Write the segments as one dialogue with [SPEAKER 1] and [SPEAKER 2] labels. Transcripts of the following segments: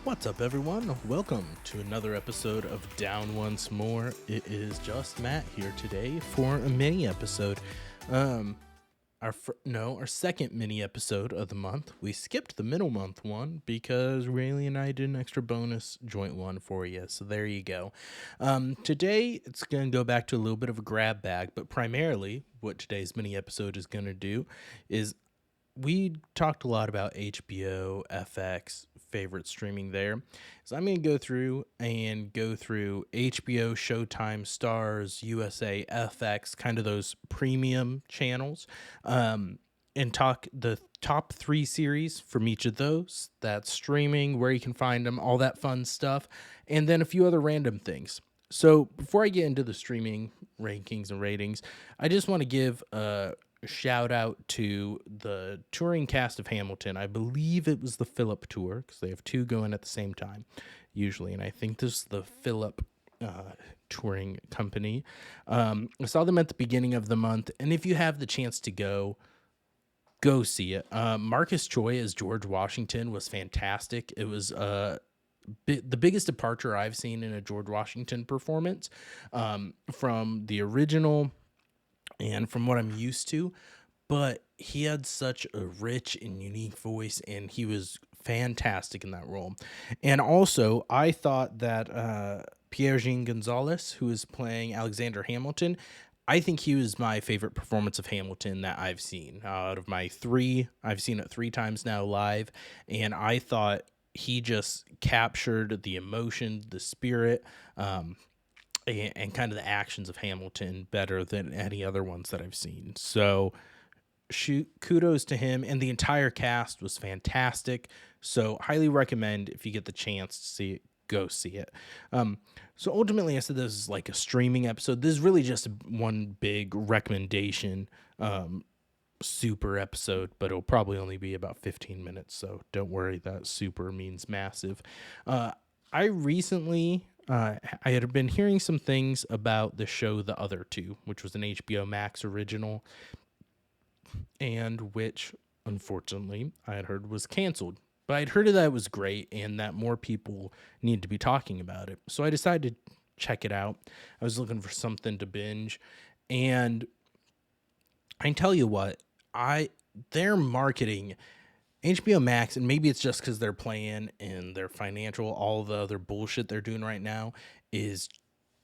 [SPEAKER 1] What's up, everyone? Welcome to another episode of Down Once More. It is just Matt here today for a mini episode. Our second mini episode of the month. We skipped the middle month one because Rayleigh and I did an extra bonus joint one for you. So there you go. Today it's going to go back to a little bit of a grab bag, but primarily what today's mini episode is going to do is we talked a lot about HBO, FX, favorite streaming there. So I'm going to go through HBO, Showtime, Starz, USA, FX, kind of those premium channels, and talk the top 3 series from each of those. That's streaming, where you can find them, all that fun stuff, and then a few other random things. So before I get into the streaming rankings and ratings, I just want to give shout out to the touring cast of Hamilton. I believe it was the Philip tour because they have 2 going at the same time usually, and I think this is the Philip touring company. I saw them at the beginning of the month, and if you have the chance to go see it. Marcus Choi as George Washington was fantastic. It was the biggest departure I've seen in a George Washington performance from the original and from what I'm used to, but he had such a rich and unique voice, and he was fantastic in that role. And also, I thought that Pierre-Jean Gonzalez, who is playing Alexander Hamilton, I think he was my favorite performance of Hamilton that I've seen. Out of my 3, I've seen it 3 times now live, and I thought he just captured the emotion, the spirit, and kind of the actions of Hamilton better than any other ones that I've seen. So kudos to him, and the entire cast was fantastic. So highly recommend, if you get the chance to see it, go see it. So ultimately, I said this is like a streaming episode. This is really just one big recommendation super episode, but it'll probably only be about 15 minutes. So don't worry, that super means massive. I recently I had been hearing some things about the show The Other Two, which was an HBO Max original, and which, unfortunately, I had heard was canceled. But I'd heard that it was great and that more people need to be talking about it. So I decided to check it out. I was looking for something to binge, and I can tell you what, their marketing, HBO Max, and maybe it's just because they're playing in their financial, all the other bullshit they're doing right now, is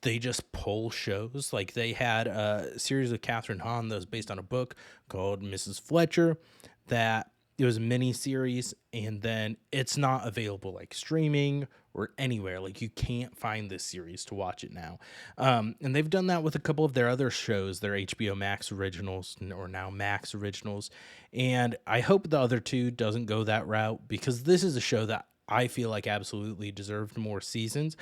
[SPEAKER 1] they just pull shows. Like they had a series of Catherine Hahn that was based on a book called Mrs. Fletcher, that it was a mini series, and then it's not available like streaming or anywhere. Like you can't find this series to watch it now. And they've done that with a couple of their other shows, their HBO Max originals, or now Max originals. And I hope The Other Two doesn't go that route, because this is a show that I feel like absolutely deserved more seasons.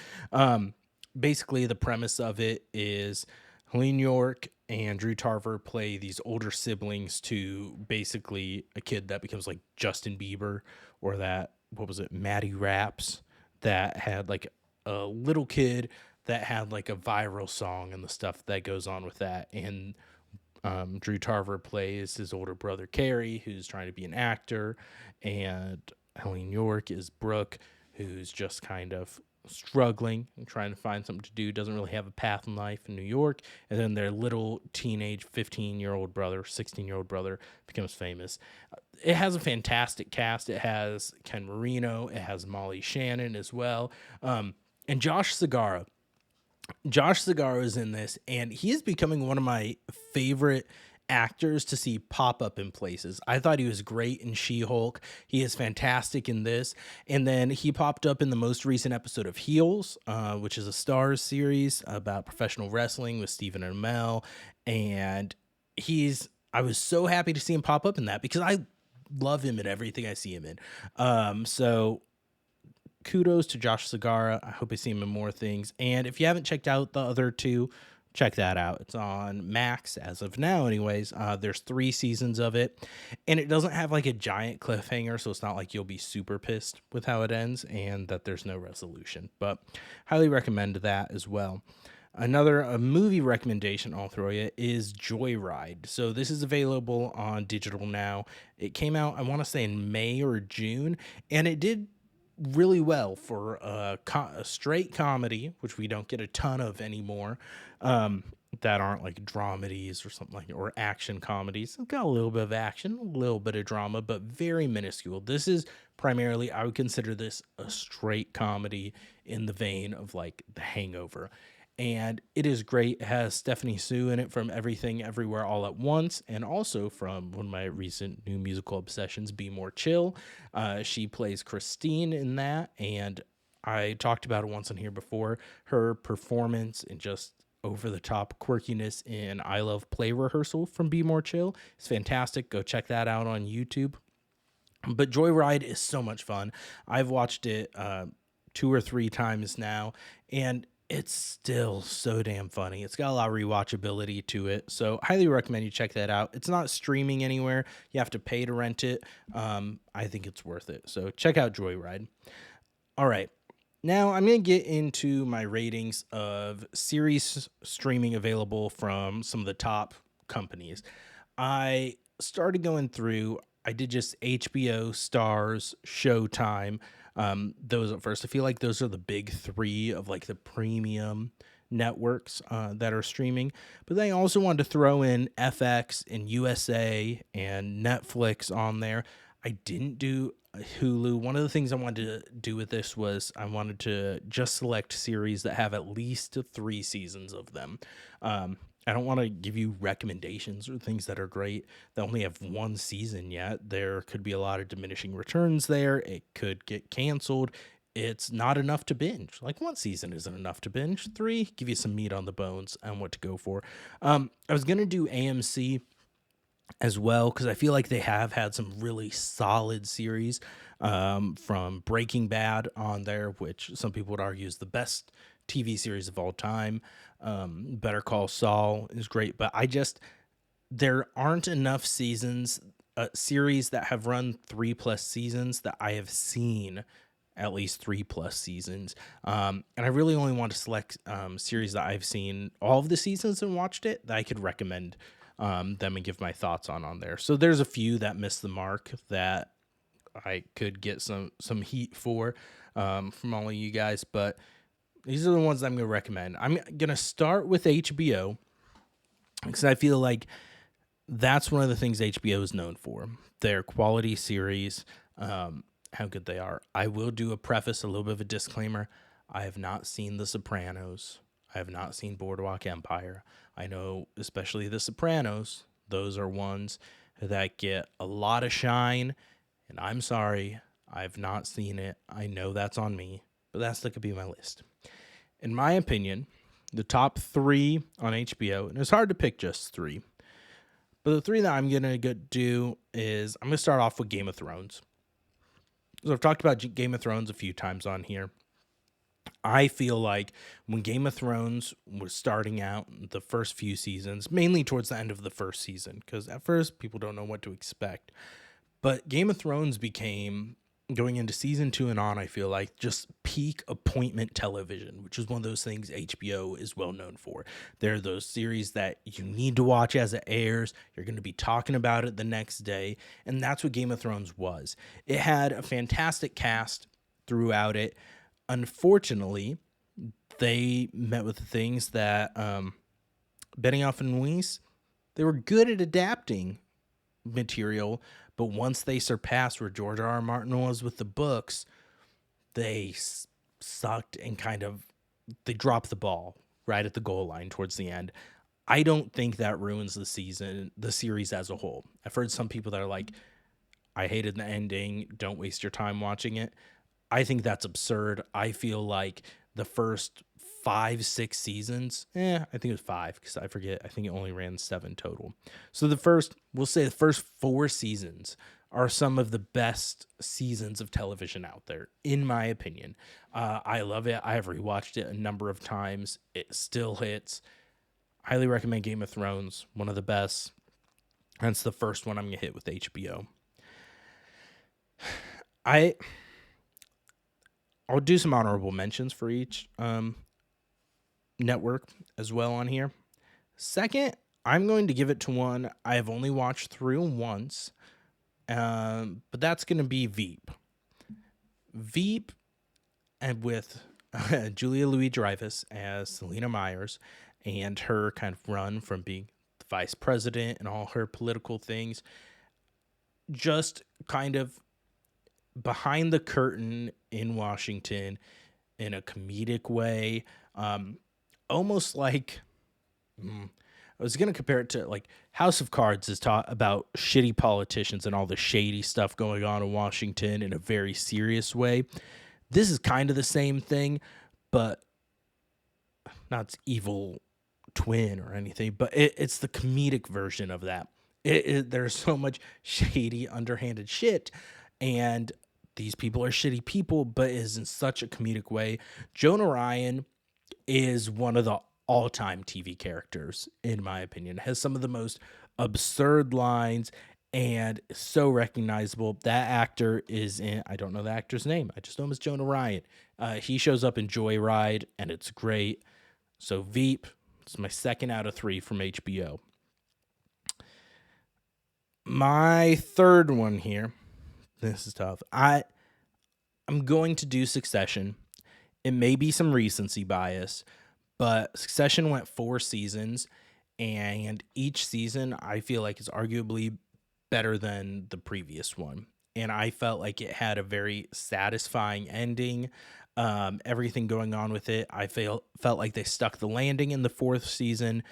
[SPEAKER 1] Basically, the premise of it is Helene York and Drew Tarver play these older siblings to basically a kid that becomes like Justin Bieber, or that, what was it, Maddie Raps, that had like a little kid that had like a viral song and the stuff that goes on with that. And Drew Tarver plays his older brother Carrie, who's trying to be an actor, and Helene York is Brooke, who's just kind of struggling and trying to find something to do, doesn't really have a path in life in New York. And then their little teenage 15-year-old brother, 16-year-old brother becomes famous. It has a fantastic cast. It has Ken Marino. It has Molly Shannon as well. And Josh Segarra. Josh Segarra is in this, and he is becoming one of my favorite actors to see pop up in places. I thought he was great in She-Hulk. He is fantastic in this. And then he popped up in the most recent episode of Heels, which is a Starz series about professional wrestling with Stephen Amell. And I was so happy to see him pop up in that, because I love him in everything I see him in. So kudos to Josh Segarra. I hope I see him in more things. And if you haven't checked out The Other Two, check that out. It's on Max as of now anyways. There's 3 seasons of it, and it doesn't have like a giant cliffhanger, so it's not like you'll be super pissed with how it ends and that there's no resolution, but highly recommend that as well. A movie recommendation I'll throw you is Joyride. So this is available on digital now. It came out, I want to say, in May or June, and it did really well for a straight comedy, which we don't get a ton of anymore, that aren't like dramedies or something like, or action comedies. It's got a little bit of action, a little bit of drama, but very minuscule. This is primarily, I would consider this a straight comedy in the vein of like The Hangover. And it is great. It has Stephanie Sue in it from Everything Everywhere All at Once, and also from one of my recent new musical obsessions, Be More Chill. She plays Christine in that, and I talked about it once on here before. Her performance and just over the top quirkiness in I Love Play Rehearsal from Be More Chill is fantastic. Go check that out on YouTube. But Joyride is so much fun. I've watched it 2 or 3 times now, and it's still so damn funny. It's got a lot of rewatchability to it, so highly recommend you check that out. It's not streaming anywhere. You have to pay to rent it. I think it's worth it, so check out Joyride. All right. Now I'm going to get into my ratings of series streaming available from some of the top companies. I started going through, I did just HBO, Starz, Showtime, those at first. I feel like those are the big three of like the premium networks that are streaming. But then I also wanted to throw in FX and USA and Netflix on there. I didn't do Hulu. One of the things I wanted to do with this was I wanted to just select series that have at least 3 seasons of them. I don't want to give you recommendations or things that are great that only have 1 season yet. There could be a lot of diminishing returns there. It could get canceled. It's not enough to binge. Like 1 season isn't enough to binge. 3, give you some meat on the bones and what to go for. I was going to do AMC as well, because I feel like they have had some really solid series, from Breaking Bad on there, which some people would argue is the best TV series of all time. Better Call Saul is great, but there aren't enough series that have run 3+ seasons that I have seen at least 3+ seasons. And I really only want to select series that I've seen all of the seasons and watched it that I could recommend them and give my thoughts on there. So there's a few that missed the mark that I could get some heat for from all of you guys, but these are the ones I'm going to recommend. I'm going to start with HBO because I feel like that's one of the things HBO is known for. Their quality series, how good they are. I will do a preface, a little bit of a disclaimer. I have not seen The Sopranos. I have not seen Boardwalk Empire. I know, especially The Sopranos, those are ones that get a lot of shine, and I'm sorry, I've not seen it. I know that's on me, but that could be my list. In my opinion, the top 3 on HBO, and it's hard to pick just 3, but the 3 that I'm going to do is I'm going to start off with Game of Thrones. So I've talked about Game of Thrones a few times on here. I feel like when Game of Thrones was starting out, the first few seasons, mainly towards the end of the first season, because at first people don't know what to expect, but Game of Thrones became, going into season 2 and on, I feel like just peak appointment television, which is one of those things HBO is well known for. They're those series that you need to watch as it airs. You're going to be talking about it the next day. And that's what Game of Thrones was. It had a fantastic cast throughout it. Unfortunately, they met with the things that Benioff and Weiss, they were good at adapting material, but once they surpassed where George R.R. Martin was with the books, they sucked and they dropped the ball right at the goal line towards the end. I don't think that ruins the series as a whole. I've heard some people that are like, I hated the ending, don't waste your time watching it. I think that's absurd. I feel like the first 5-6 seasons, I think it was 5 because I forget. I think it only ran 7 total. So we'll say the first 4 seasons are some of the best seasons of television out there, in my opinion. I love it. I have rewatched it a number of times. It still hits. Highly recommend Game of Thrones, one of the best. That's the first one I'm going to hit with HBO. I'll do some honorable mentions for each network as well on here. Second, I'm going to give it to one I have only watched through once, but that's going to be Veep. Veep, and with Julia Louis-Dreyfus as Selena Myers, and her kind of run from being the vice president and all her political things, just kind of behind the curtain in Washington in a comedic way, almost like I was gonna compare it to like House of Cards is taught about shitty politicians and all the shady stuff going on in Washington in a very serious way. This is kind of the same thing, but not its evil twin or anything. But it's the comedic version of that. There's so much shady, underhanded shit, and these people are shitty people, but it is in such a comedic way. Jonah Ryan is one of the all-time TV characters, in my opinion. Has some of the most absurd lines and so recognizable. That actor is in, I don't know the actor's name. I just know him as Jonah Ryan. He shows up in Joyride, and it's great. So Veep, it's my second out of 3 from HBO. My third one here, this is tough. I'm going to do Succession. It may be some recency bias, but Succession went 4 seasons, and each season I feel like is arguably better than the previous one. And I felt like it had a very satisfying ending. Everything going on with it, I felt like they stuck the landing in the 4th season.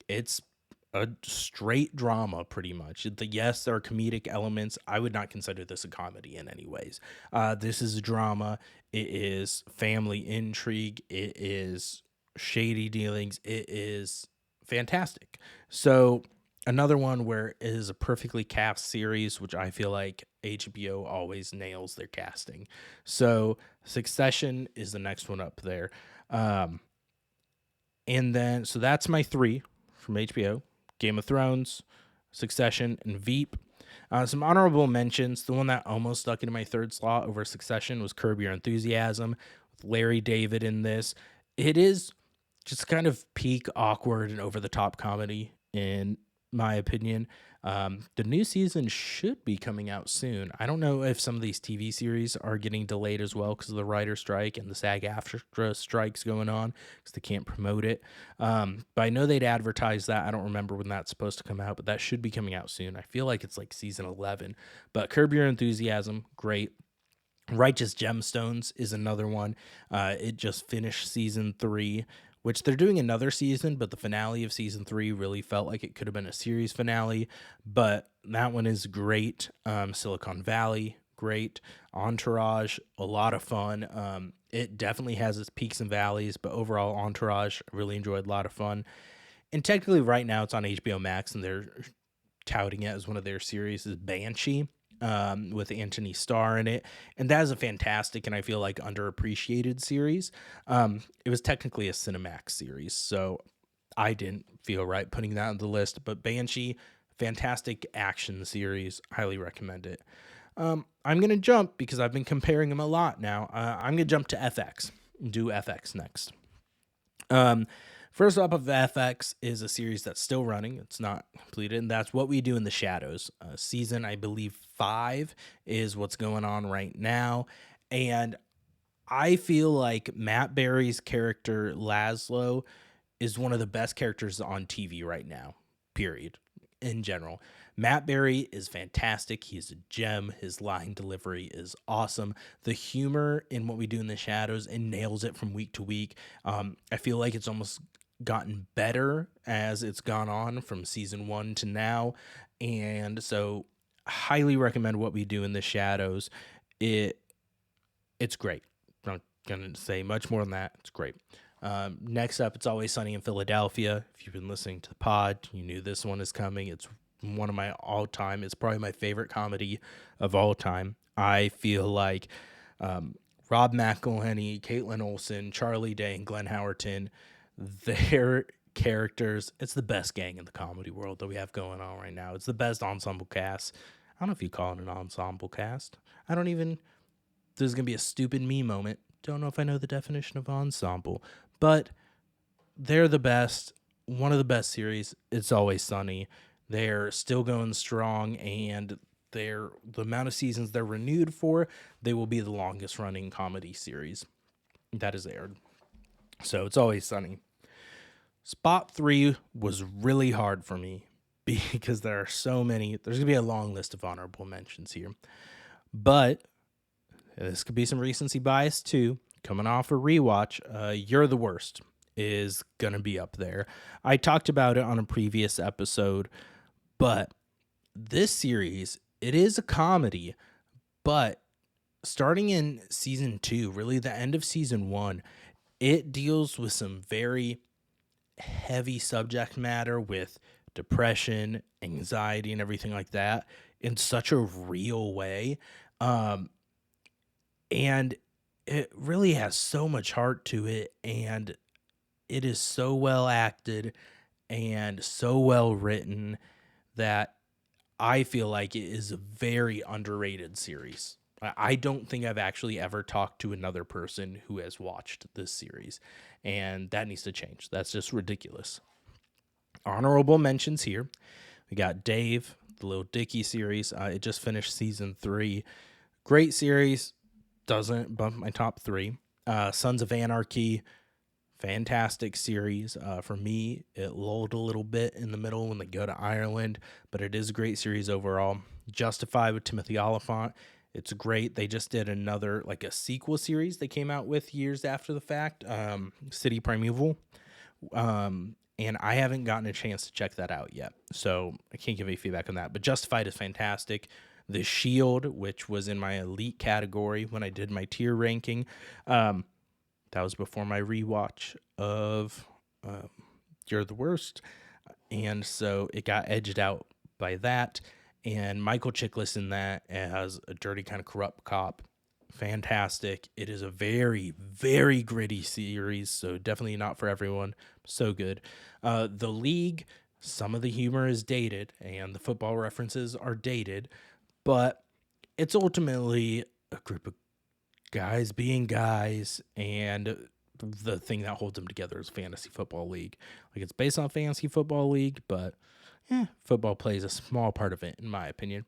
[SPEAKER 1] It's a straight drama, pretty much. Yes, there are comedic elements. I would not consider this a comedy in any ways. This is a drama. It is family intrigue. It is shady dealings. It is fantastic. So another one where it is a perfectly cast series, which I feel like HBO always nails their casting. So Succession is the next one up there. And then, so that's my 3 from HBO. Game of Thrones, Succession, and Veep. Some honorable mentions. The one that almost stuck into my 3rd slot over Succession was Curb Your Enthusiasm, with Larry David in this. It is just kind of peak awkward and over-the-top comedy, in my opinion. The new season should be coming out soon. I don't know if some of these TV series are getting delayed as well because of the writer strike and the SAG-AFTRA strikes going on because they can't promote it. But I know they'd advertise that. I don't remember when that's supposed to come out, but that should be coming out soon. I feel like it's like season 11. But Curb Your Enthusiasm, great. Righteous Gemstones is another one. It just finished season 3, which they're doing another season, but the finale of season 3 really felt like it could have been a series finale, but that one is great. Silicon Valley, great. Entourage, a lot of fun. It definitely has its peaks and valleys, but overall Entourage, really enjoyed, a lot of fun. And technically right now it's on HBO Max, and they're touting it as one of their series is Banshee. With Anthony Starr in it, and that is a fantastic and I feel like underappreciated series. It was technically a Cinemax series, so I didn't feel right putting that on the list, but Banshee, fantastic action series, highly recommend it. I'm gonna jump because I've been comparing them a lot now. I'm gonna jump to FX and do FX next. First up of FX is a series that's still running. It's not completed, and that's What We Do in the Shadows. Season, I believe, 5 is what's going on right now. And I feel like Matt Berry's character, Laszlo, is one of the best characters on TV right now, period, in general. Matt Berry is fantastic. He's a gem. His line delivery is awesome. The humor in What We Do in the Shadows, and nails it from week to week. I feel like it's almost gotten better as it's gone on from season 1 to now, and so highly recommend What We Do in the Shadows. It's great. I'm not gonna say much more than that. It's great. Next up, It's Always Sunny in Philadelphia. If you've been listening to the pod, you knew this one is coming. It's one of my all-time, it's probably my favorite comedy of all time. I feel like Rob McElhenney, Caitlin Olsen, Charlie Day, and Glenn Howerton, their characters, it's the best gang in the comedy world that we have going on right now. It's the best ensemble cast. I don't know if you call it an ensemble cast. This is going to be a stupid me moment. Don't know if I know the definition of ensemble, but they're the best. One of the best series. It's Always Sunny. They're still going strong, and the amount of seasons they're renewed for, they will be the longest running comedy series that is aired. So It's Always Sunny. Spot 3 was really hard for me because there are so many. There's going to be a long list of honorable mentions here. But this could be some recency bias too. Coming off a rewatch, You're the Worst is going to be up there. I talked about it on a previous episode, but this series, it is a comedy, but starting in season 2, really the end of season 1, it deals with some very heavy subject matter with depression, anxiety, and everything like that in such a real way. And it really has so much heart to it, and it is so well acted and so well written that I feel like it is a very underrated series. I don't think I've actually ever talked to another person who has watched this series, and that needs to change. That's just ridiculous. Honorable mentions here. We got Dave, the Little Dicky series. It just finished season 3. Great series. Doesn't bump my top 3. Sons of Anarchy. Fantastic series. For me, it lulled a little bit in the middle when they go to Ireland, but it is a great series overall. Justified with Timothy Oliphant. It's great. They just did another, like a sequel series they came out with years after the fact, City Primeval. And I haven't gotten a chance to check that out yet, so I can't give any feedback on that. But Justified is fantastic. The Shield, which was in my elite category when I did my tier ranking, that was before my rewatch of You're the Worst, and so it got edged out by that. And Michael Chiklis in that as a dirty kind of corrupt cop. Fantastic. It is a very, very gritty series, so definitely not for everyone. So good. The League, some of the humor is dated, and the football references are dated, but it's ultimately a group of guys being guys, and the thing that holds them together is Fantasy Football League. Like, it's based on Fantasy Football League, but football plays a small part of it, in my opinion.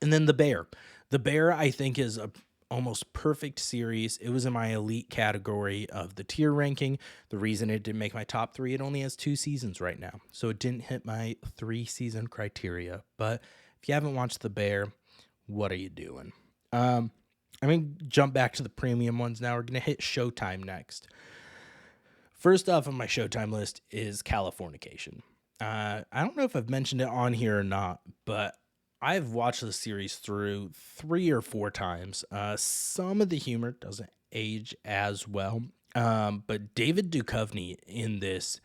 [SPEAKER 1] And then The Bear. The Bear, I think, is a almost perfect series. It was in my elite category of the tier ranking. The reason it didn't make my top 3, it only has 2 seasons right now, so it didn't hit my 3-season criteria. But if you haven't watched The Bear, what are you doing? I'm going to jump back to the premium ones now. We're going to hit Showtime next. First off on my Showtime list is Californication. I don't know if I've mentioned it on here or not, but I've watched the series through 3 or 4 times. Some of the humor doesn't age as well, but David Duchovny in this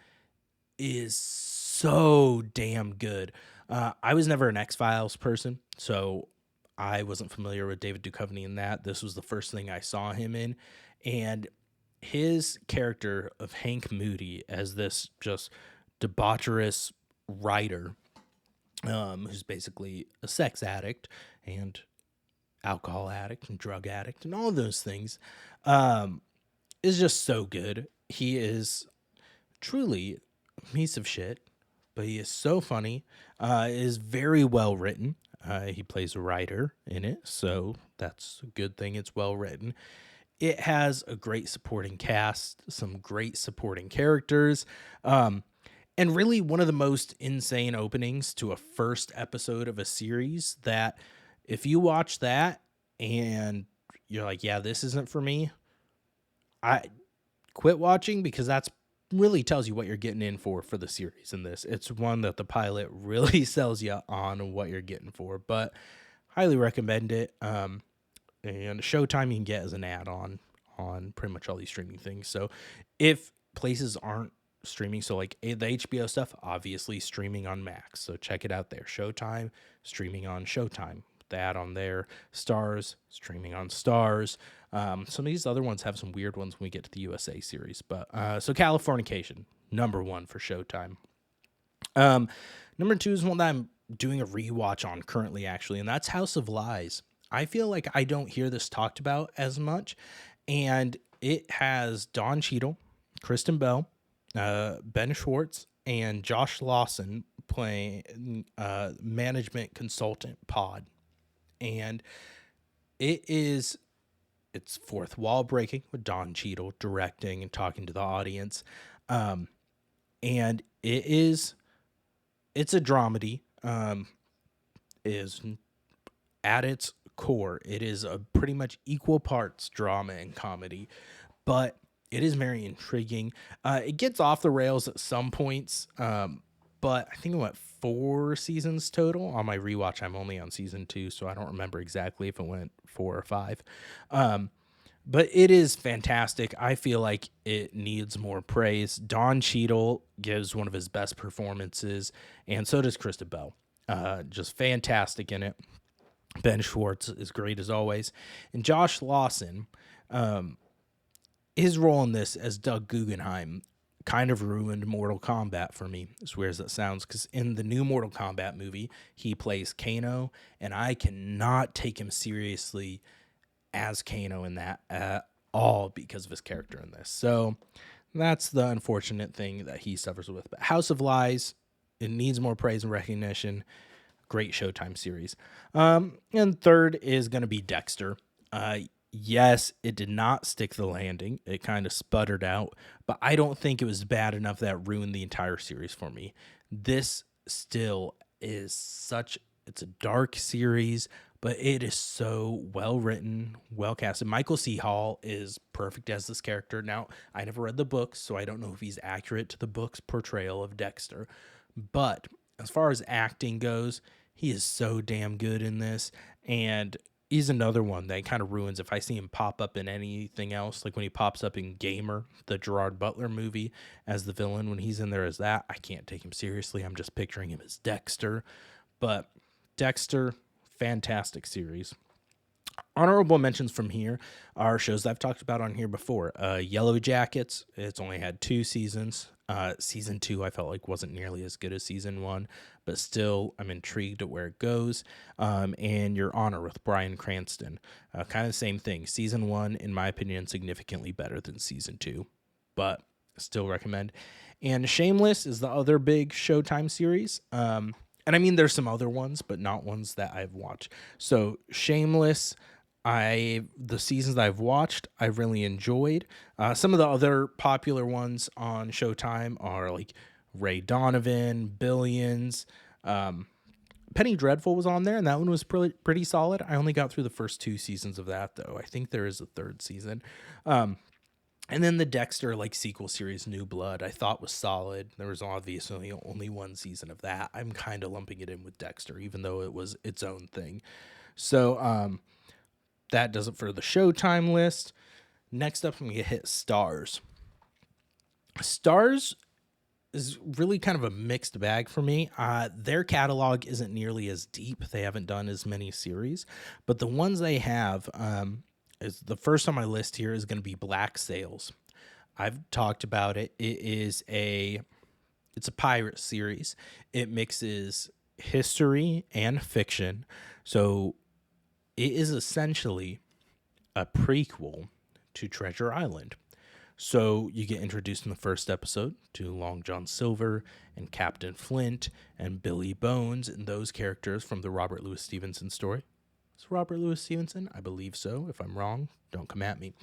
[SPEAKER 1] is so damn good. I was never an X-Files person, so I wasn't familiar with David Duchovny in that. This was the first thing I saw him in, and his character of Hank Moody as this just debaucherous writer, who's basically a sex addict and alcohol addict and drug addict and all of those things, is just so good. He is truly a piece of shit, but he is so funny. Is very well written. He plays a writer in it, so that's a good thing. It's well written. It has a great supporting cast, some great supporting characters, and really one of the most insane openings to a first episode of a series that if you watch that and you're like, yeah, this isn't for me, I quit watching, because that's really tells you what you're getting in for the series in this. It's one that the pilot really sells you on what you're getting for, but highly recommend it. And Showtime you can get as an add-on on pretty much all these streaming things. So if places aren't streaming, so like the HBO stuff, obviously streaming on Max, so check it out there. Showtime, streaming on Showtime, the add-on there. Starz, streaming on Starz. Some of these other ones have some weird ones when we get to the USA series, but so Californication, number 1 for Showtime. Number 2 is one that I'm doing a rewatch on currently, actually, and that's House of Lies. I feel like I don't hear this talked about as much, and it has Don Cheadle, Kristen Bell, Ben Schwartz, and Josh Lawson playing management consultant Pod. And it is it's fourth wall breaking with Don Cheadle directing and talking to the audience. Um, and it's a dramedy. Is at its core, it is a pretty much equal parts drama and comedy, but it is very intriguing. It gets off the rails at some points, but I think it went 4 seasons total. On my rewatch, I'm only on season 2, so I don't remember exactly if it went 4 or 5. But it is fantastic. I feel like it needs more praise. Don Cheadle gives one of his best performances, and so does Krista Bell. Just fantastic in it. Ben Schwartz is great as always. And Josh Lawson, his role in this as Doug Guggenheim kind of ruined Mortal Kombat for me, as weird as that sounds, because in the new Mortal Kombat movie, he plays Kano, and I cannot take him seriously as Kano in that at all because of his character in this. So that's the unfortunate thing that he suffers with. But House of Lies, it needs more praise and recognition. Great Showtime series. And third is going to be Dexter. Yes, it did not stick the landing. It kind of sputtered out, but I don't think it was bad enough that ruined the entire series for me. This still is it's a dark series, but it is so well written, well casted. Michael C. Hall is perfect as this character. Now, I never read the books, so I don't know if he's accurate to the book's portrayal of Dexter, but as far as acting goes, he is so damn good in this, and he's another one that kind of ruins if I see him pop up in anything else. Like when he pops up in Gamer, the Gerard Butler movie, as the villain, when he's in there as that, I can't take him seriously. I'm just picturing him as Dexter. But Dexter, fantastic series. Honorable mentions from here are shows that I've talked about on here before. Yellow Jackets, it's only had 2 seasons. Season 2 I felt like wasn't nearly as good as season 1, but still I'm intrigued at where it goes. And Your Honor with Bryan Cranston, kind of the same thing. Season 1, in my opinion, significantly better than season 2, but still recommend. And Shameless is the other big Showtime series. And I mean, there's some other ones, but not ones that I've watched. So Shameless, the seasons that I've watched, I really enjoyed. Some of the other popular ones on Showtime are like Ray Donovan, Billions. Penny Dreadful was on there, and that one was pretty solid. I only got through the first 2 seasons of that, though. I think there is a 3rd season. And then the Dexter sequel series, New Blood, I thought was solid. There was obviously only 1 season of that. I'm kind of lumping it in with Dexter, even though it was its own thing. So that does it for the Showtime list. Next up, I'm going to hit Starz. Starz is really kind of a mixed bag for me. Their catalog isn't nearly as deep. They haven't done as many series, but the ones they have, is the first on my list here is going to be Black Sails. I've talked about it. It's a pirate series. It mixes history and fiction. So it is essentially a prequel to Treasure Island. So you get introduced in the first episode to Long John Silver and Captain Flint and Billy Bones and those characters from the Robert Louis Stevenson story. Is Robert Louis Stevenson? I believe so. If I'm wrong, don't come at me.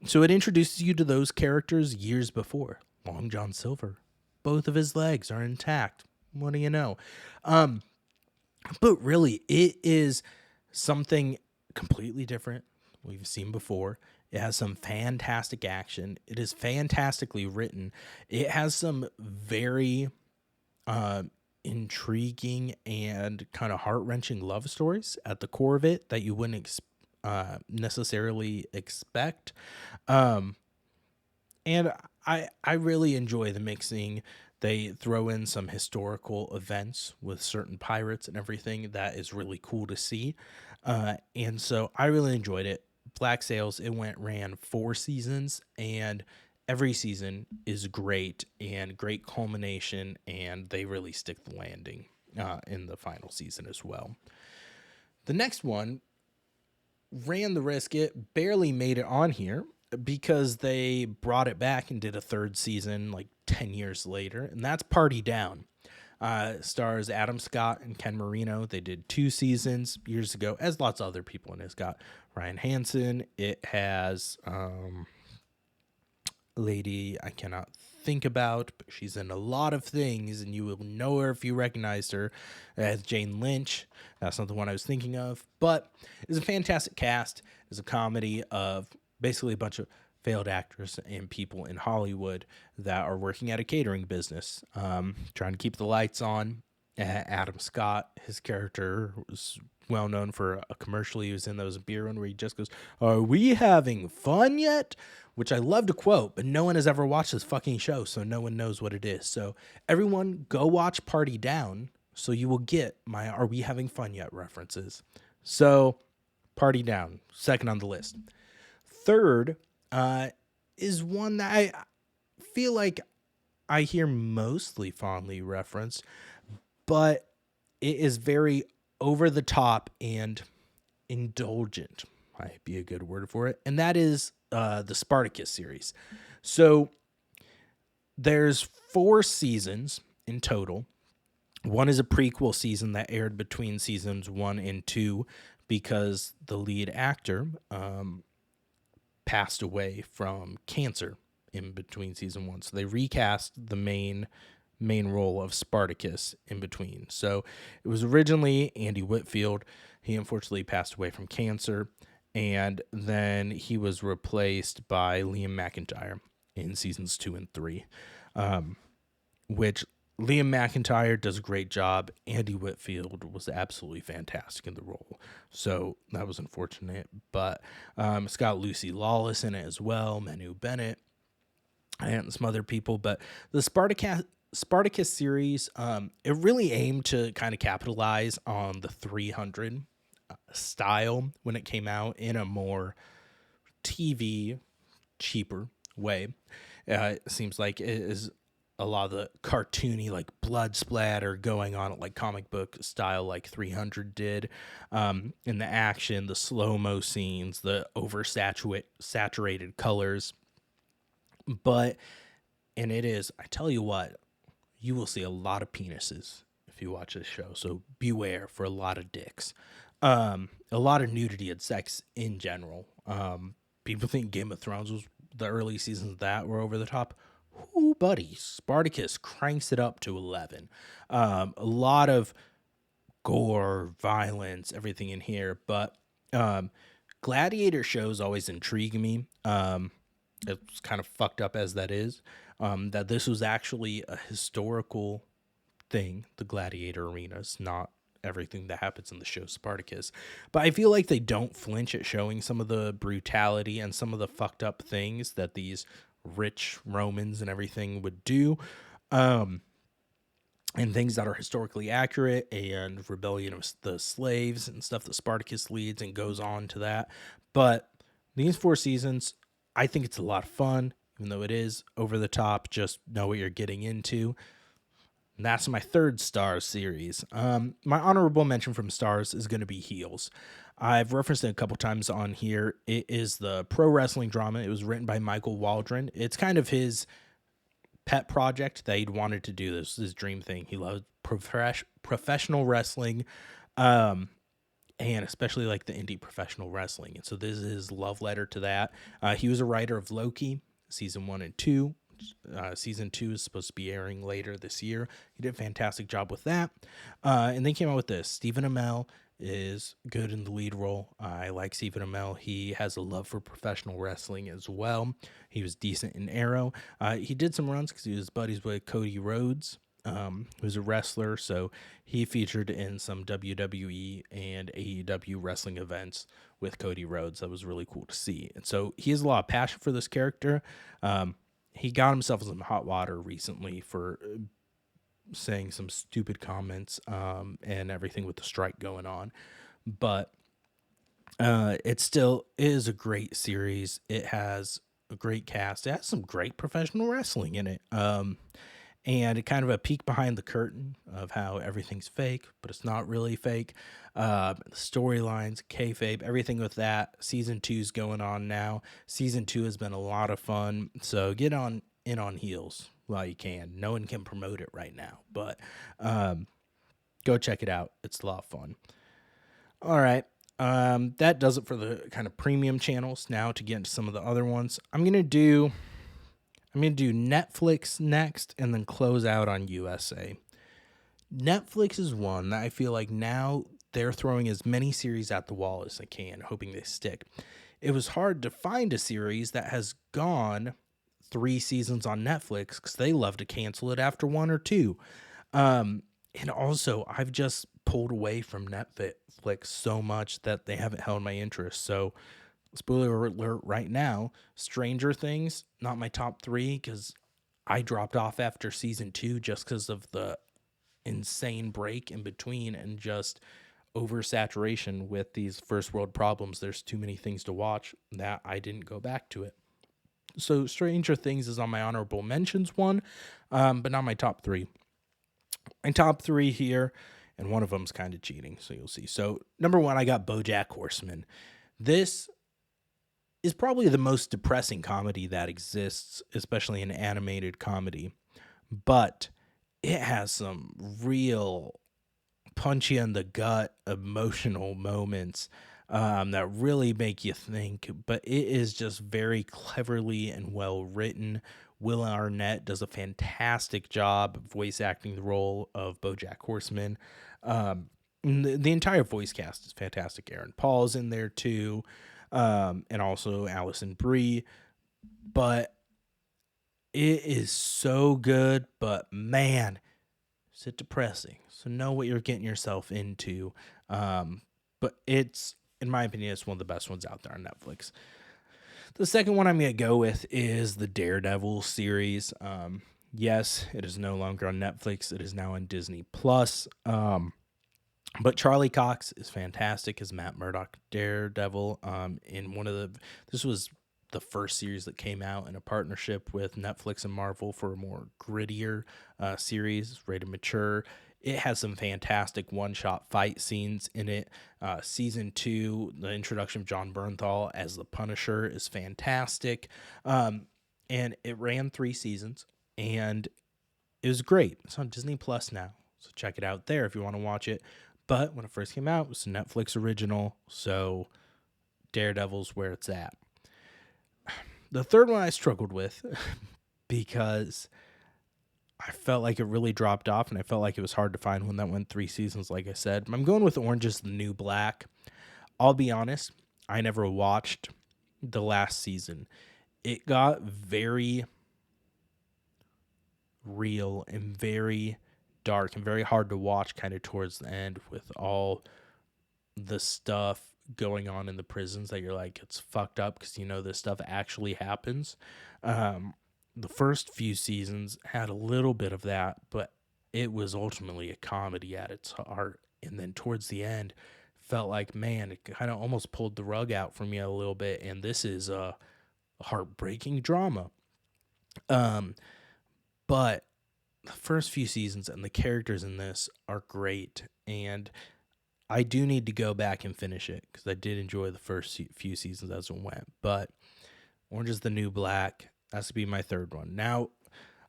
[SPEAKER 1] So it introduces you to those characters years before. Long John Silver, both of his legs are intact. What do you know? But really, it is something completely different we've seen before. It has some fantastic action. It is fantastically written. It has some very intriguing and kind of heart-wrenching love stories at the core of it that you wouldn't necessarily expect. And I really enjoy the mixing. They throw in some historical events with certain pirates and everything that is really cool to see. And so I really enjoyed it. Black Sails, ran 4 seasons, and every season is great and great culmination, and they really stick the landing in the final season as well. The next one ran the risk. It barely made it on here because they brought it back and did a 3rd season 10 years later, and that's Party Down. Stars Adam Scott and Ken Marino. They did 2 seasons years ago, as lots of other people in it. It's got Ryan Hansen. It has lady I cannot think about, but she's in a lot of things, and you will know her if you recognized her as Jane Lynch. That's not the one I was thinking of, but it's a fantastic cast. It's a comedy of basically a bunch of failed actors and people in Hollywood that are working at a catering business, trying to keep the lights on. Adam Scott, his character was well known for a commercial he was in that was a beer one where he just goes, "Are we having fun yet?" Which I love to quote, but no one has ever watched this fucking show, so no one knows what it is. So everyone go watch Party Down so you will get my "Are we having fun yet" references. So Party Down, second on the list. Third is one that I feel like I hear mostly fondly referenced, but it is very over the top and indulgent, might be a good word for it, and that is the Spartacus series. So there's 4 seasons in total. One is a prequel season that aired between seasons 1 and 2 because the lead actor passed away from cancer in between season 1. So they recast the main role of Spartacus in between. So it was originally Andy Whitfield. He unfortunately passed away from cancer, and then he was replaced by Liam McIntyre in seasons 2 and 3, which Liam McIntyre does a great job. Andy Whitfield was absolutely fantastic in the role, so that was unfortunate. But it's got Lucy Lawless in it as well, Manu Bennett, and some other people. But the Spartacus series, it really aimed to kind of capitalize on the 300 style when it came out in a more TV, cheaper way. It seems like it is a lot of the cartoony, like blood splatter going on like comic book style, like 300 did. In the action, the slow-mo scenes, the saturated colors. And it is, I tell you what, you will see a lot of penises if you watch this show. So beware for a lot of dicks. A lot of nudity and sex in general. People think Game of Thrones was the early seasons of that were over the top. Ooh, buddy, Spartacus cranks it up to 11. A lot of gore, violence, everything in here. But gladiator shows always intrigue me. It's kind of fucked up as that is. That this was actually a historical thing, the gladiator arenas, not everything that happens in the show Spartacus. But I feel like they don't flinch at showing some of the brutality and some of the fucked up things that these rich Romans and everything would do, and things that are historically accurate, and rebellion of the slaves and stuff that Spartacus leads and goes on to that. But these 4 seasons, I think it's a lot of fun, even though it is over the top. Just know what you're getting into. And that's my third Starz series. My honorable mention from Starz is going to be Heels. I've referenced it a couple times on here. It is the pro wrestling drama. It was written by Michael Waldron. It's kind of his pet project that he'd wanted to do. This was his dream thing. He loved professional wrestling, and especially like the indie professional wrestling. And so this is his love letter to that. He was a writer of Loki, season 1 and 2. Season 2 is supposed to be airing later this year. He did a fantastic job with that. And they came out with this. Stephen Amell is good in the lead role. I like Stephen Amell. He has a love for professional wrestling as well. He was decent in Arrow. He did some runs because he was buddies with Cody Rhodes, who's a wrestler. So he featured in some WWE and AEW wrestling events with Cody Rhodes. That was really cool to see. And so he has a lot of passion for this character. He got himself in some hot water recently for saying some stupid comments and everything with the strike going on. But it still is a great series. It has a great cast. It has some great professional wrestling in it. And it kind of a peek behind the curtain of how everything's fake, but it's not really fake. The storylines, kayfabe, everything with that. Season 2 is going on now. Season 2 has been a lot of fun. So get in on Heels. while you can. No one can promote it right now, but go check it out. It's a lot of fun. All right. That does it for the kind of premium channels. Now to get into some of the other ones, I'm gonna do Netflix next, and then close out on USA. Netflix is one that I feel like now they're throwing as many series at the wall as they can, hoping they stick. It was hard to find a series that has gone 3 seasons on Netflix because they love to cancel it after 1 or 2. And also, I've just pulled away from Netflix so much that they haven't held my interest. So, spoiler alert right now, Stranger Things, not my top 3 because I dropped off after season 2 just because of the insane break in between and just oversaturation with these first world problems. There's too many things to watch that I didn't go back to it. So Stranger Things is on my honorable mentions one, but not my top 3. My top 3 here, and one of them's kind of cheating, so you'll see. So number 1, I got BoJack Horseman. This is probably the most depressing comedy that exists, especially an animated comedy, but it has some real punch you in the gut emotional moments that really make you think, but it is just very cleverly and well written. Will Arnett does a fantastic job of voice acting the role of BoJack Horseman. The entire voice cast is fantastic. Aaron Paul's in there too, and also Allison Brie. But it is so good, but man, is it depressing. So know what you're getting yourself into. But it's, in my opinion, it's one of the best ones out there on Netflix. The second one I'm going to go with is the Daredevil series. Yes, it is no longer on Netflix. It is now on Disney Plus. But Charlie Cox is fantastic as Matt Murdock Daredevil. This was the first series that came out in a partnership with Netflix and Marvel for a more grittier series, rated mature. It has some fantastic one-shot fight scenes in it. Season 2, the introduction of John Bernthal as the Punisher is fantastic. And it ran 3 seasons, and it was great. It's on Disney Plus now, so check it out there if you want to watch it. But when it first came out, it was a Netflix original, so Daredevil's where it's at. The third one I struggled with because I felt like it really dropped off, and I felt like it was hard to find one that went 3 seasons, like I said. I'm going with Orange is the New Black. I'll be honest, I never watched the last season. It got very real and very dark and very hard to watch kind of towards the end with all the stuff going on in the prisons that you're like, it's fucked up because this stuff actually happens. The first few seasons had a little bit of that, but it was ultimately a comedy at its heart. And then towards the end, felt like, man, it kind of almost pulled the rug out from you a little bit. And this is a heartbreaking drama. But the first few seasons and the characters in this are great. And I do need to go back and finish it because I did enjoy the first few seasons as it went. But Orange is the New Black, that's to be my third one. Now,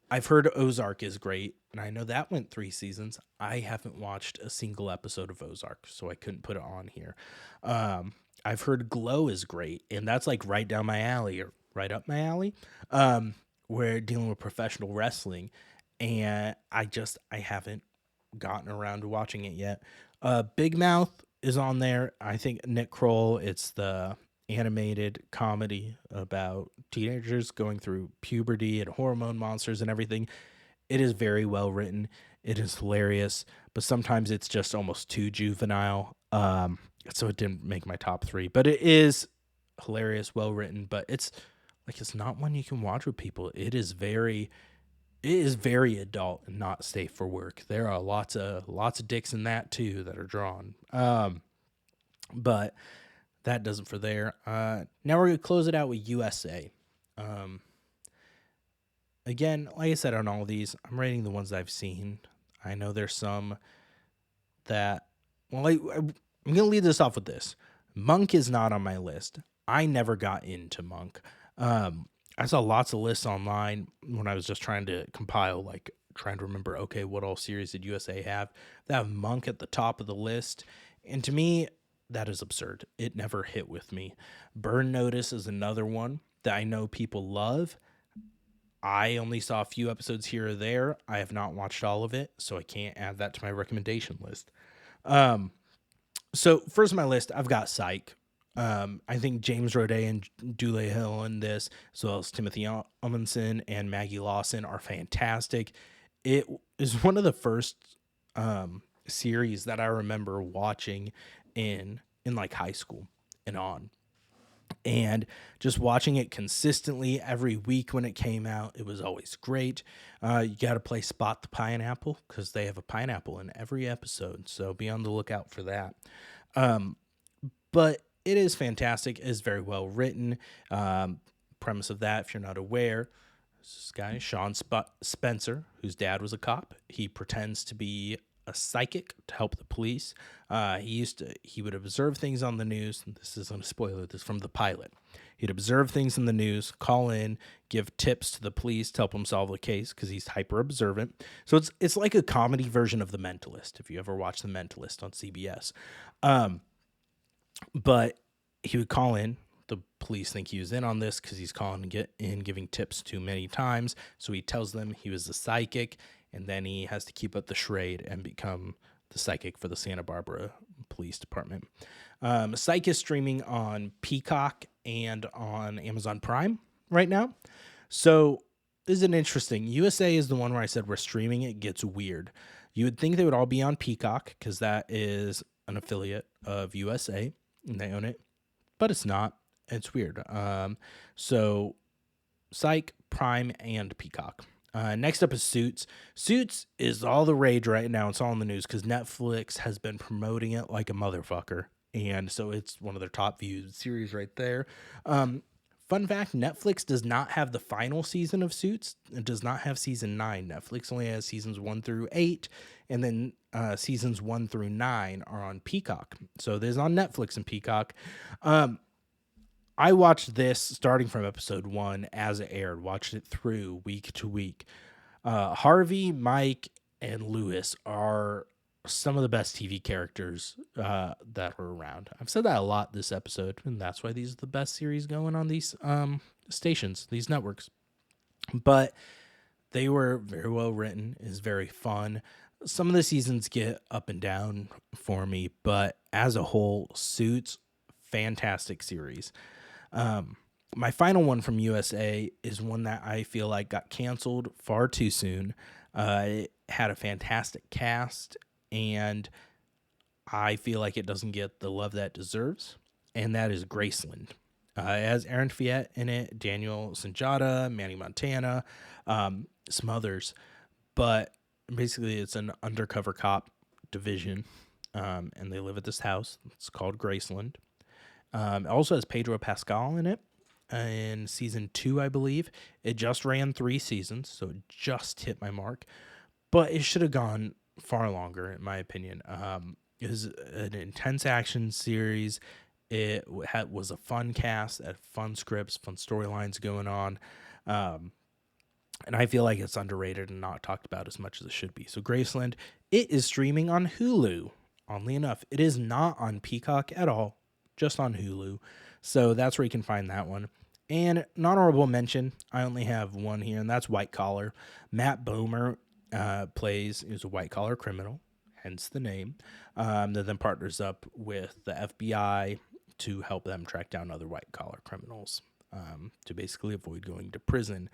[SPEAKER 1] I've heard Ozark is great, and I know that went 3 seasons. I haven't watched a single episode of Ozark, so I couldn't put it on here. I've heard Glow is great, and that's like right down my alley, or right up my alley, where dealing with professional wrestling, and I haven't gotten around to watching it yet. Big Mouth is on there. I think Nick Kroll, it's the animated comedy about teenagers going through puberty and hormone monsters and everything. It is very well written. It is hilarious, but sometimes it's just almost too juvenile. So it didn't make my top 3, but it is hilarious, well written, but it's not one you can watch with people. It is very adult and not safe for work. There are lots of dicks in that too that are drawn. But that does it for there. Now we're going to close it out with USA. Again, like I said on all of these, I'm rating the ones I've seen. I know there's some that, I'm going to lead this off with this. Monk is not on my list. I never got into Monk. I saw lots of lists online when I was just trying to compile, like trying to remember, okay, what all series did USA have? They have Monk at the top of the list. And to me, that is absurd. It never hit with me. Burn Notice is another one that I know people love. I only saw a few episodes here or there. I have not watched all of it, so I can't add that to my recommendation list. Um, so first on my list, I've got Psych. I think James Roday and Dule Hill in this, as well as Timothy Omundson and Maggie Lawson, are fantastic. It is one of the first series that I remember watching in like high school and on. And just watching it consistently every week when it came out, it was always great. You got to play Spot the Pineapple because they have a pineapple in every episode, so be on the lookout for that. But it is fantastic. It is very well written. Premise of that, if you're not aware, this guy, Sean Spencer, whose dad was a cop. He pretends to be a psychic to help the police. He would observe things on the news. This isn't a spoiler. This is from the pilot. He'd observe things in the news, call in, give tips to the police to help him solve the case because he's hyper observant. So it's like a comedy version of The Mentalist. If you ever watch The Mentalist on CBS, but he would call in. The police think he was in on this because he's calling and giving tips too many times. So he tells them he was a psychic, and then he has to keep up the charade and become the psychic for the Santa Barbara Police Department. Psych is streaming on Peacock and on Amazon Prime right now. So this is an interesting. USA is the one where I said we're streaming. It gets weird. You would think they would all be on Peacock because that is an affiliate of USA and they own it, but it's not. It's weird. So Psych, Prime, and Peacock. Next up is Suits. Suits is all the rage right now. It's all in the news because Netflix has been promoting it like a motherfucker. And so it's one of their top viewed series right there. Fun fact, Netflix does not have the final season of Suits. It does not have season 9. Netflix only has seasons 1 through 8. And then seasons 1 through 9 are on Peacock. So there's on Netflix and Peacock. I watched this starting from episode 1 as it aired, watched it through week to week. Harvey, Mike, and Lewis are some of the best TV characters that are around. I've said that a lot this episode, and that's why these are the best series going on these stations, these networks. But they were very well written, is very fun. Some of the seasons get up and down for me, but as a whole, Suits, fantastic series. My final one from USA is one that I feel like got canceled far too soon. It had a fantastic cast, and I feel like it doesn't get the love that it deserves, and that is Graceland. It has Aaron Fiat in it, Daniel Sanjata, Manny Montana, some others, but basically it's an undercover cop division, and they live at this house. It's called Graceland. It also has Pedro Pascal in it in season 2, I believe. It just ran 3 seasons, so it just hit my mark. But it should have gone far longer, in my opinion. It was an intense action series. It was a fun cast, had fun scripts, fun storylines going on. And I feel like it's underrated and not talked about as much as it should be. So Graceland, it is streaming on Hulu, oddly enough. It is not on Peacock at all. Just on Hulu. So that's where you can find that one. And an honorable mention, I only have one here, and that's White Collar. Matt Bomer is a white-collar criminal, hence the name, that then partners up with the FBI to help them track down other white-collar criminals to basically avoid going to prison.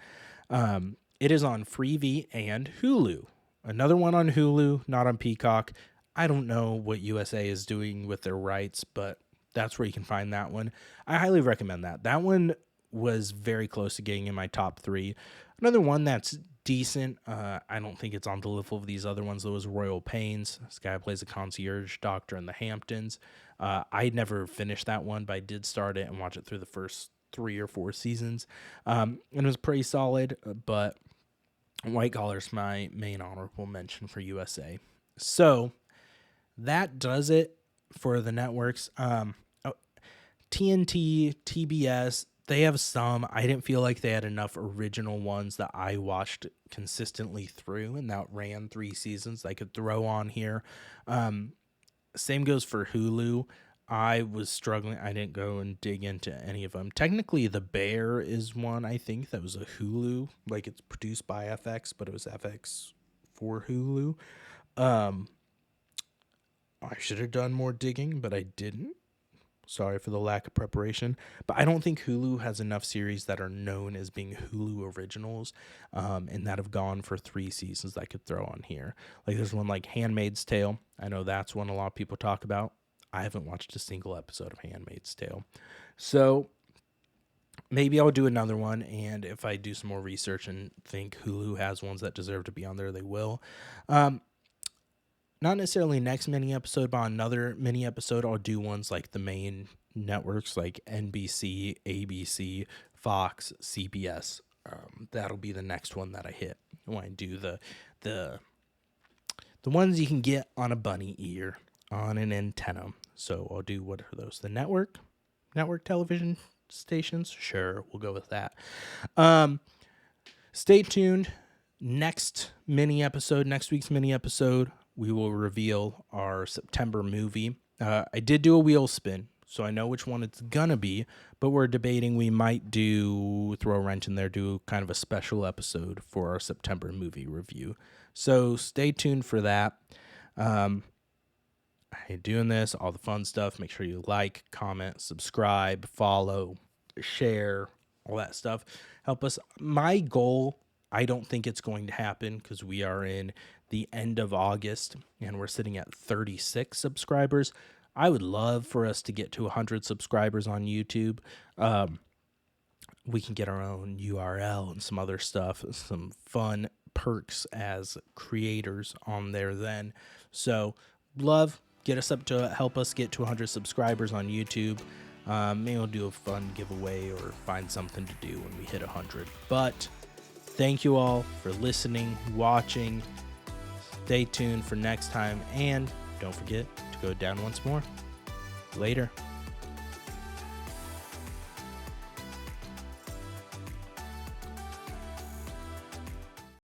[SPEAKER 1] It is on Freevee and Hulu. Another one on Hulu, not on Peacock. I don't know what USA is doing with their rights, but that's where you can find that one. I highly recommend that. That one was very close to getting in my top 3. Another one that's decent. I don't think it's on the level of these other ones, though, is Royal Pains. This guy plays a concierge doctor in the Hamptons. I never finished that one, but I did start it and watch it through the first 3 or 4 seasons. And it was pretty solid, but White Collar's my main honorable mention for USA. So that does it for the networks. TNT, TBS, They have some. I didn't feel like they had enough original ones that I watched consistently through and that ran 3 seasons I could throw on here. Same goes for Hulu. I was struggling. I didn't go and dig into any of them. Technically, The Bear is one, I think, that was a Hulu. Like, it's produced by FX, but it was FX for Hulu. I should have done more digging, but I didn't. Sorry for the lack of preparation, but I don't think Hulu has enough series that are known as being Hulu originals, and that have gone for 3 seasons that I could throw on here. Like, there's one like Handmaid's Tale. I know that's one a lot of people talk about. I haven't watched a single episode of Handmaid's Tale. So maybe I'll do another one, and if I do some more research and think Hulu has ones that deserve to be on there, they will. Not necessarily next mini episode, but another mini episode, I'll do ones like the main networks like NBC, ABC, Fox, CBS. That'll be the next one that I hit when I do the ones you can get on a bunny ear, on an antenna. So I'll do, what are those? The network television stations? Sure, we'll go with that. Stay tuned. Next week's mini episode, we will reveal our September movie. I did do a wheel spin, so I know which one it's gonna be, but we're debating we might throw a wrench in there, do kind of a special episode for our September movie review. So stay tuned for that. I'm doing this, all the fun stuff. Make sure you like, comment, subscribe, follow, share, all that stuff. Help us. My goal, I don't think it's going to happen because we are in the end of August and we're sitting at 36 subscribers. I would love for us to get to 100 subscribers on YouTube. We can get our own URL and some other stuff, some fun perks as creators on there then. So get us up to help us get to 100 subscribers on YouTube. Maybe we'll do a fun giveaway or find something to do when we hit 100. But thank you all for listening, watching. Stay tuned for next time, and don't forget to go down once more. Later.